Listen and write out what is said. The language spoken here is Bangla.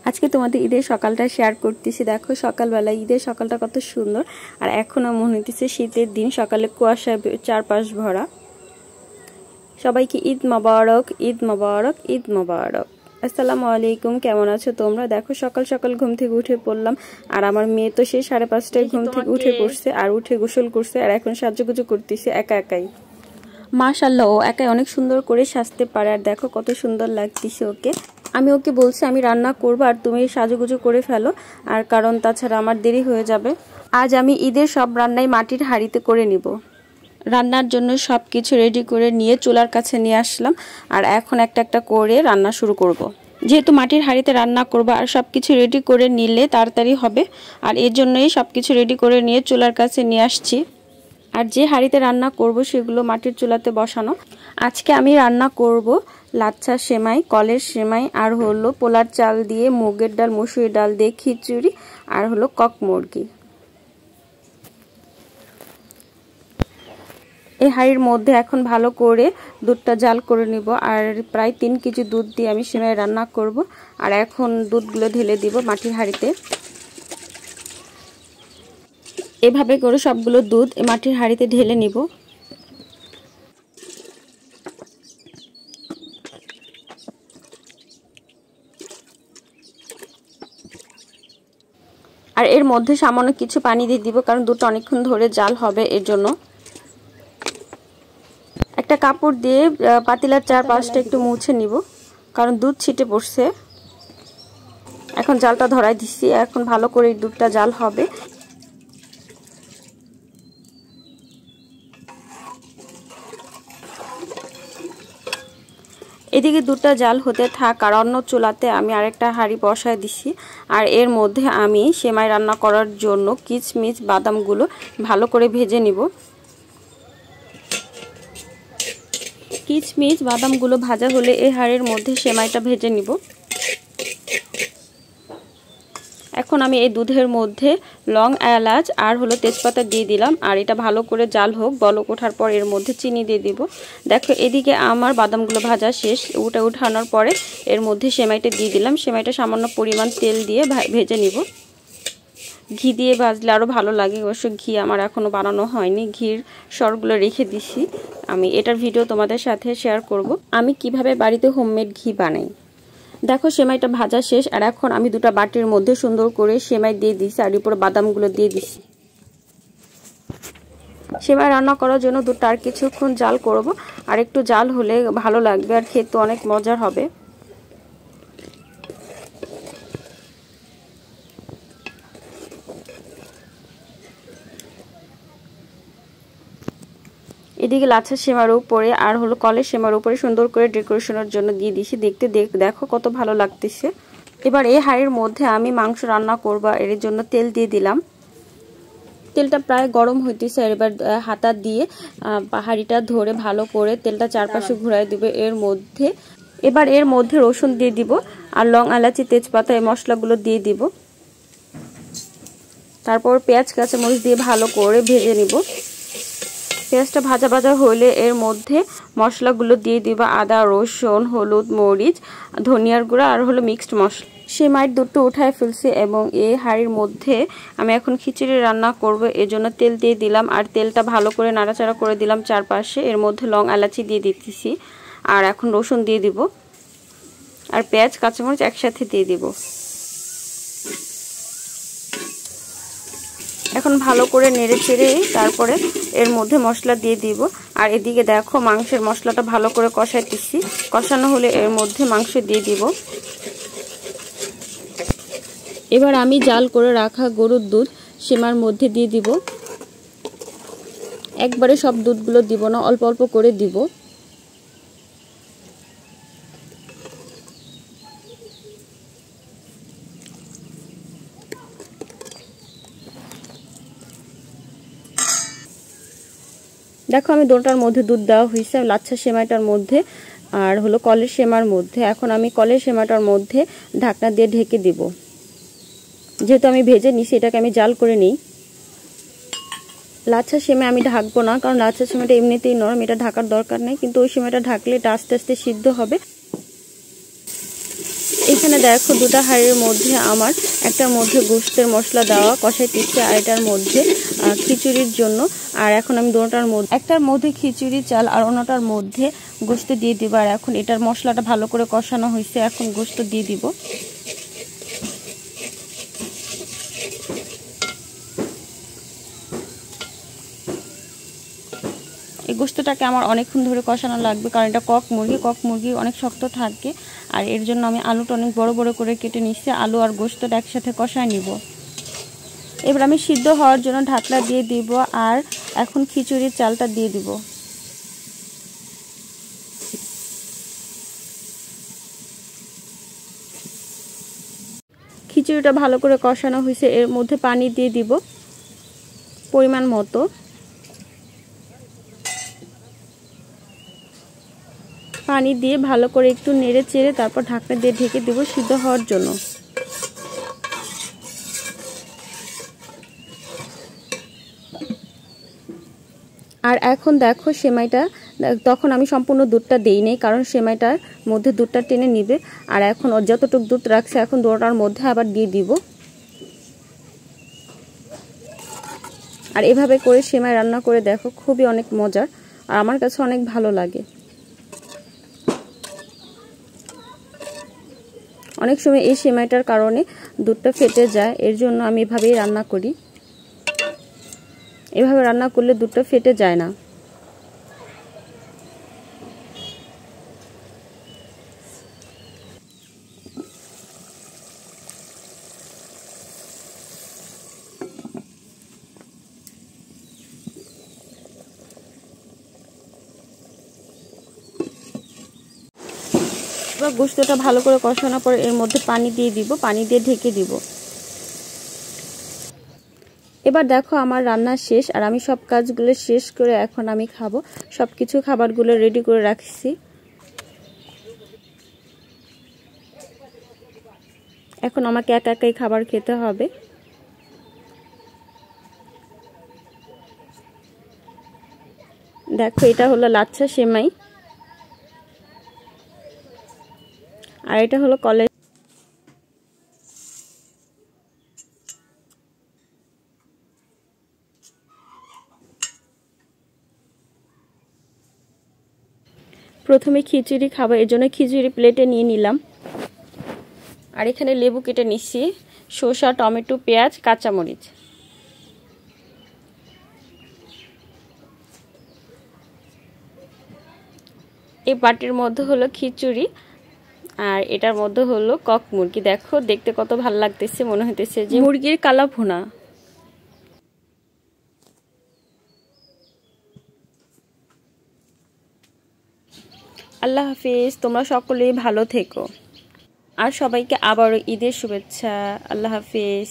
আজকে তোমাদের ঈদের সকালটা শেয়ার করতেছি। দেখো সকালবেলা ঈদের সকালটা কত সুন্দর, আর এখনো মনে হইতেছে শীতের দিন, সকালে কুয়াশায় চারপাশ ভরা। সবাইকে ঈদ মোবারক, ঈদ মোবারক, ঈদ মোবারক। আসসালামু আলাইকুম, কেমন আছো তোমরা? দেখো সকাল সকাল ঘুম থেকে উঠে পড়লাম, আর আমার মেয়ে তো সেই 5:30টায় ঘুম থেকে উঠে পড়ছে, আর উঠে গোসল করছে, আর এখন সাজুগুজু করতেছে একা একাই। মাশাআল্লাহ, ও একাই অনেক সুন্দর করে সাজতে পারে, আর দেখো কত সুন্দর লাগতেছে ওকে। আমি ওকে বলছি আমি রান্না করবো আর তুমি সাজুগুজু করে ফেলো, আর কারণ তাছাড়া আমার দেরি হয়ে যাবে। আজ আমি ঈদের সব রান্নাই মাটির হাঁড়িতে করে নিব। রান্নার জন্য সব কিছু রেডি করে নিয়ে চুলার কাছে নিয়ে আসলাম, আর এখন একটা একটা করে রান্না শুরু করব। যেহেতু মাটির হাঁড়িতে রান্না করব, আর সব কিছু রেডি করে নিলে তাড়াতাড়ি হবে, আর এর জন্যই সব কিছু রেডি করে নিয়ে চুলার কাছে নিয়ে আসছি। আর যে হাঁড়িতে রান্না করব সেগুলো মাটির চুলাতে বসানো। আজকে আমি রান্না করব লাচ্ছা সেমাই, কলের সেমাই, আর হলো পোলার চাল দিয়ে, মুগের ডাল, মসুর ডাল দিয়ে খিচুড়ি, আর হলো কক মুরগি। এই হাঁড়ির মধ্যে এখন ভালো করে দুধটা জাল করে নিব, আর প্রায় 3 কেজি দুধ দিয়ে আমি সেমাই রান্না করব। আর এখন দুধগুলো ঢেলে দিব মাটির হাঁড়িতে। এভাবে করে সবগুলো দুধ মাটির হাঁড়িতে ঢেলে নিব। আর এর মধ্যে সামান্য কিছু পানি দিয়ে দিব, কারণ দুধটা অনেকক্ষণ ধরে জাল হবে, এর জন্য। একটা কাপড় দিয়ে পাতিলার চারপাশটা একটু মুছে নিব, কারণ দুধ ছিটে পড়ছে। এখন জালটা ধরাই দিচ্ছি, এখন ভালো করে দুধটা জাল হবে। এদিকে দুধটা জাল হতে থাক, আর অন্য চুলাতে আমি আরেকটা হাঁড়ি বসায় দিছি। আর এর মধ্যে আমি সেমাই রান্না করার জন্য কিশমিশ বাদামগুলো ভালো করে ভেজে নিব। কিশমিশ বাদামগুলো ভাজা হলে এই হাঁড়ির মধ্যে সেমাইটা ভেজে নিব। এখন আমি এই দুধের মধ্যে লং, এলাচ আর হলো তেজপাতা দিয়ে দিলাম, আর এটা ভালো করে জাল হোক। বলক ওঠার পর এর মধ্যে চিনি দিয়ে দিব। দেখো এদিকে আমার বাদামগুলো ভাজা শেষ। উঠানোর পরে এর মধ্যে সেমাইটা দিয়ে দিলাম। সেমাইটা সামান্য পরিমাণ তেল দিয়ে ভেজে নিব। ঘি দিয়ে ভাজলে আরও ভালো লাগে। অবশ্য ঘি আমার এখনও বানানো হয়নি, ঘির সরগুলো রেখে দিছি। আমি এটার ভিডিও তোমাদের সাথে শেয়ার করব, আমি কিভাবে বাড়িতে হোমমেড ঘি বানাই। দেখো সেমাইটা ভাজা শেষ, আর এখন আমি দুটো বাটির মধ্যে সুন্দর করে সেমাই দিয়ে দিছি, আর উপরে বাদামগুলো দিয়ে দিছি। সেমাই রান্না করার জন্য দুধটা আর কিছুক্ষণ জাল করব, আর একটু জাল হলে ভালো লাগবে, আর খেতে অনেক মজার হবে। এদিকে লাচ্ছা সেমার উপরে আর হলো কলের সেমার উপরে সুন্দর করে ডেকোরেশনের জন্য দিয়ে দিছি। দেখতে দেখো কত ভালো লাগতেছে। এবার এই হাঁড়ির মধ্যে আমি মাংস রান্না করব, এর জন্য তেল দিয়ে দিলাম। তেলটা প্রায় গরম হইতেছে, এবার হাতা দিয়ে হাঁড়িটা ধরে ভালো করে তেলটা চারপাশে ঘুরাই দিবে। এবার এর মধ্যে রসুন দিয়ে দিব, আর লং, এলাচি, তেজপাতা এই মশলাগুলো দিয়ে দিব। তারপর পেঁয়াজ, কাঁচামরিচ দিয়ে ভালো করে ভেজে নিব। পেঁয়াজটা ভাজা ভাজা হলে এর মধ্যে মশলাগুলো দিয়ে দিবা। আদা, রসুন, হলুদ, মরিচ, ধনিয়ার গুঁড়া, আর হলো মিক্সড মশলা। সেমাইয়ের দুধটা উঠায় ফেলছি, এবং এই হাঁড়ির মধ্যে আমি এখন খিচুড়ি রান্না করব, এর জন্য তেল দিয়ে দিলাম, আর তেলটা ভালো করে নাড়াচাড়া করে দিলাম চারপাশে। এর মধ্যে লং, এলাচি দিয়ে দিতেছি, আর এখন রসুন দিয়ে দিব, আর পেঁয়াজ, কাঁচামরিচ একসাথে দিয়ে দিব। এখন ভালো করে নেড়ে চেড়ে তারপরে এর মধ্যে মশলা দিয়ে দিব। আর এদিকে দেখো মাংসের মশলাটা ভালো করে কষাইতেছি। কষানো হলে এর মধ্যে মাংস দিয়ে দিব। এবার আমি জাল করে রাখা গরুর দুধ সেমার মধ্যে দিয়ে দিব। একবারে সব দুধগুলো দিব না, অল্প অল্প করে দিব। দেখো আমি দুটোটার মধ্যে দুধ দেওয়া হয়েছে, লাচ্ছা সেমাইটার মধ্যে আর হলো কলের সেমার মধ্যে। এখন আমি কলের সেমাইটার মধ্যে ঢাকনা দিয়ে ঢেকে দিব। যেহেতু আমি ভেজে নিছি, এটাকে আমি জাল করে নিই। লাচ্ছা সেমাই আমি ঢাকবো না, কারণ লাচ্ছা সেমাইটা এমনিতেই নরম, এটা ঢাকার দরকার নেই। কিন্তু ওই সেমাইটা ঢাকলে এটা আস্তে আস্তে সিদ্ধ হবে। এই এখানে দেখো দুটো হাঁড়ির মধ্যে আমার একটার মধ্যে গোশতের মশলা দেওয়া কষাইতেছে, আর এটার মধ্যে খিচুড়ির জন্য। আর এখন আমি দুটোটার মধ্যে, একটার মধ্যে খিচুড়ি চাল আর অন্যটার মধ্যে গোশত দিয়ে দিব। আর এখন এটার মশলাটা ভালো করে কষানো হয়েছে, এখন গোশত দিয়ে দিব। এই গোশতটাকে আমার অনেকক্ষণ ধরে কষানো লাগবে, কারণ এটা কক মুরগি অনেক শক্ত থাকে। আর এর জন্য আমি আলুটা অনেক বড় বড় করে কেটে নিচ্ছি। আলু আর গোশতটা একসাথে কষায় নিব। এবার আমি সিদ্ধ হওয়ার জন্য ঢাকনা দিয়ে দিব, আর এখন খিচুড়ির চালটা দিয়ে দিব। খিচুড়িটা ভালো করে কষানো হয়েছে, এর মধ্যে পানি দিয়ে দিব পরিমাণ মতো। পানি দিয়ে ভালো করে একটু নেড়ে চেড়ে তারপর ঢাকনা দিয়ে ঢেকে দেব সিদ্ধ হওয়ার জন্য। আর এখন দেখো সেমাইটা, তখন আমি সম্পূর্ণ দুধটা দেই নাই, কারণ সেমাইটার মধ্যে দুধটা টেনে নিবে। আর এখন যতটুকু দুধ রাখছে এখন দুটোটার মধ্যে আবার দিয়ে দিব। আর এভাবে করে সেমাই রান্না করে দেখো, খুবই অনেক মজার, আর আমার কাছে অনেক ভালো লাগে। অনেক সময় এই সেমাইটার কারণে দুধটা ফেটে যায়, এর জন্য আমি এভাবেই রান্না করি। এভাবে রান্না করলে দুধটা ফেটে যায় না। এবার গোশতটা ভালো করে কষানোর পর এর মধ্যে পানি দিয়ে দিব, পানি দিয়ে ঢেকে দিব। এবার দেখো আমার রান্না শেষ, আর আমি সব কাজগুলো শেষ করে এখন আমি খাবো। সবকিছু খাবারগুলো রেডি করে রাখছি। এখন আমাকে একা একাই খাবার খেতে হবে। দেখো এটা হলো লাচ্ছা সেমাই, আর এটা হলো কলেজ। প্রথমে খিচুড়ি খাবো, এর জন্য খিচুড়ি প্লেটে নিয়ে নিলাম। আর এখানে লেবু কেটে নিচ্ছি, শসা, টমেটো, পেঁয়াজ, কাঁচামরিচ। এই বাটির মধ্যে হলো খিচুড়ি, আর এটার মধ্যে হলো কক মুরগি। দেখো দেখতে কত ভালো লাগতেছে, মনে হইতেছে যে মুরগির কালা ভুনা। আল্লাহ হাফিজ, তোমরা সকলেই ভালো থেকো, আর সবাইকে আবারও ঈদের শুভেচ্ছা। আল্লাহ হাফিজ।